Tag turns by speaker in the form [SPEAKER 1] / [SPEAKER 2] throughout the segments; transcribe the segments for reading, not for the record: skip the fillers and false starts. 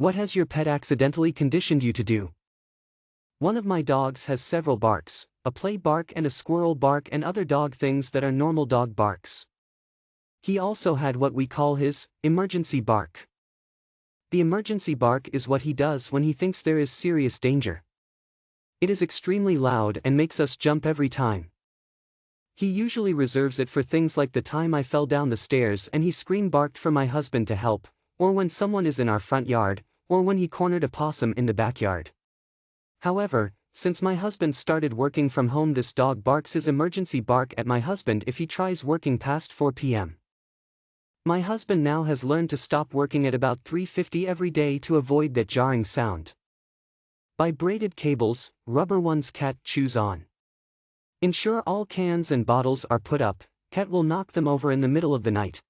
[SPEAKER 1] What has your pet accidentally conditioned you to do? One of my dogs has several barks, a play bark and a squirrel bark and other dog things that are normal dog barks. He also had what we call his emergency bark. The emergency bark is what he does when he thinks there is serious danger. It is extremely loud and makes us jump every time. He usually reserves it for things like the time I fell down the stairs and he scream barked for my husband to help, or when someone is in our front yard, or when he cornered a possum in the backyard. However, since my husband started working from home, this dog barks his emergency bark at my husband if he tries working past 4 p.m. My husband now has learned to stop working at about 3:50 every day to avoid that jarring sound. Buy braided cables, rubber ones cat chews on. Ensure all cans and bottles are put up, cat will knock them over in the middle of the night.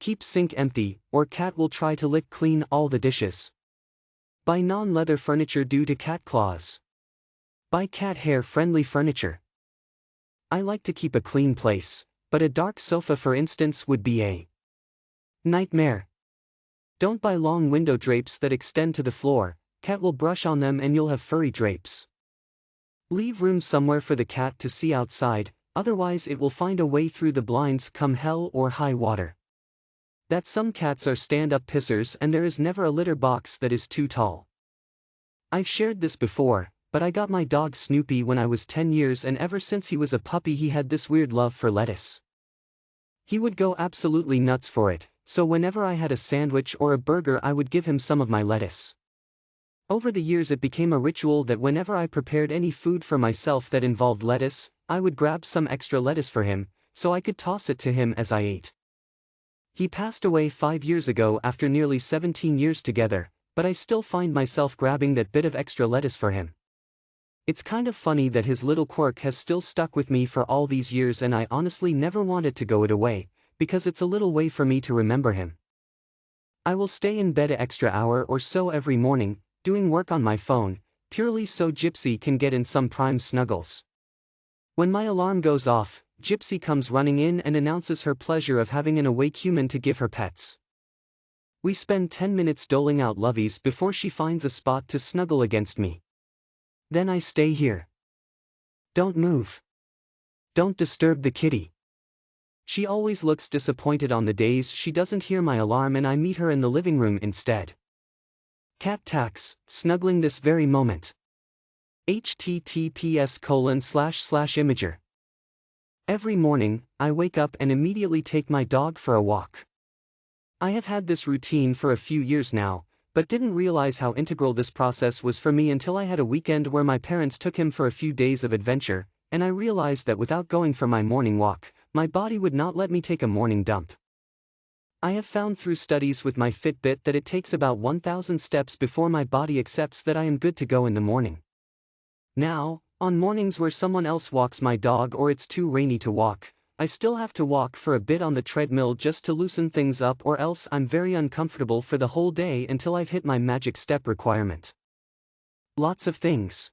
[SPEAKER 1] Keep sink empty, or cat will try to lick clean all the dishes. Buy non-leather furniture due to cat claws. Buy cat hair-friendly furniture. I like to keep a clean place, but a dark sofa for instance would be a nightmare. Don't buy long window drapes that extend to the floor, cat will brush on them and you'll have furry drapes. Leave room somewhere for the cat to see outside, otherwise it will find a way through the blinds come hell or high water. That some cats are stand-up pissers and there is never a litter box that is too tall. I've shared this before, but I got my dog Snoopy when I was 10 years and ever since he was a puppy he had this weird love for lettuce. He would go absolutely nuts for it, so whenever I had a sandwich or a burger I would give him some of my lettuce. Over the years it became a ritual that whenever I prepared any food for myself that involved lettuce, I would grab some extra lettuce for him, so I could toss it to him as I ate. He passed away 5 years ago after nearly 17 years together, but I still find myself grabbing that bit of extra lettuce for him. It's kind of funny that his little quirk has still stuck with me for all these years and I honestly never wanted to go it away, because it's a little way for me to remember him. I will stay in bed an extra hour or so every morning, doing work on my phone, purely so Gypsy can get in some prime snuggles. When my alarm goes off, Gypsy comes running in and announces her pleasure of having an awake human to give her pets. We spend 10 minutes doling out lovies before she finds a spot to snuggle against me. Then I stay here. Don't move. Don't disturb the kitty. She always looks disappointed on the days she doesn't hear my alarm and I meet her in the living room instead. Cat tax, snuggling this very moment. https://imager. Every morning, I wake up and immediately take my dog for a walk. I have had this routine for a few years now, but didn't realize how integral this process was for me until I had a weekend where my parents took him for a few days of adventure, and I realized that without going for my morning walk, my body would not let me take a morning dump. I have found through studies with my Fitbit that it takes about 1,000 steps before my body accepts that I am good to go in the morning. Now, on mornings where someone else walks my dog or it's too rainy to walk, I still have to walk for a bit on the treadmill just to loosen things up or else I'm very uncomfortable for the whole day until I've hit my magic step requirement. Lots of things.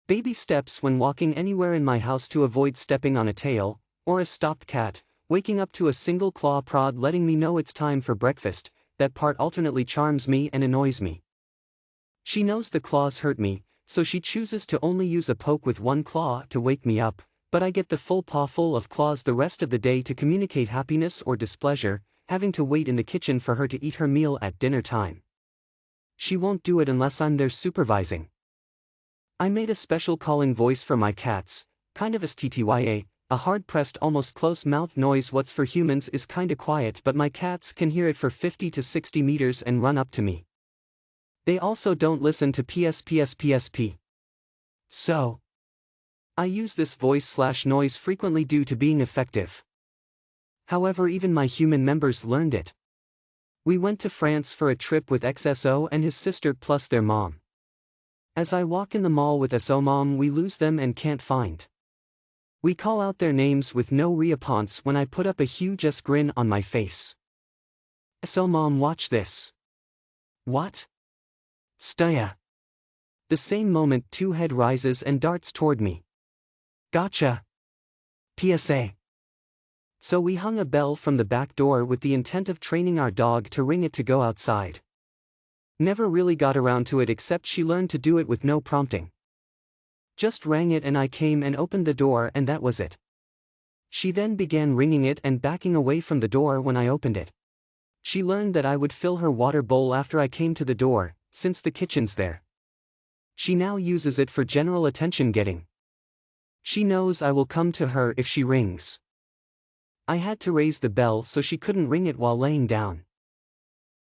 [SPEAKER 1] Baby steps when walking anywhere in my house to avoid stepping on a tail, or a stopped cat, waking up to a single claw prod letting me know it's time for breakfast, that part alternately charms me and annoys me. She knows the claws hurt me, so she chooses to only use a poke with one claw to wake me up, but I get the full paw full of claws the rest of the day to communicate happiness or displeasure, having to wait in the kitchen for her to eat her meal at dinner time. She won't do it unless I'm there supervising. I made a special calling voice for my cats, kind of stya, a hard-pressed almost close-mouth noise. What's for humans is kinda quiet but my cats can hear it for 50 to 60 meters and run up to me. They also don't listen to PSPSPSP. So, I use this voice/noise frequently due to being effective. However, even my human members learned it. We went to France for a trip with XSO and his sister plus their mom. As I walk in the mall with SO mom, we lose them and can't find. We call out their names with no response when I put up a huge grin on my face. SO mom, watch this. What? Staya. The same moment, two head rises and darts toward me. Gotcha. PSA. So we hung a bell from the back door with the intent of training our dog to ring it to go outside. Never really got around to it except she learned to do it with no prompting. Just rang it and I came and opened the door and that was it. She then began ringing it and backing away from the door when I opened it. She learned that I would fill her water bowl after I came to the door, since the kitchen's there. She now uses it for general attention getting. She knows I will come to her if she rings. I had to raise the bell so she couldn't ring it while laying down.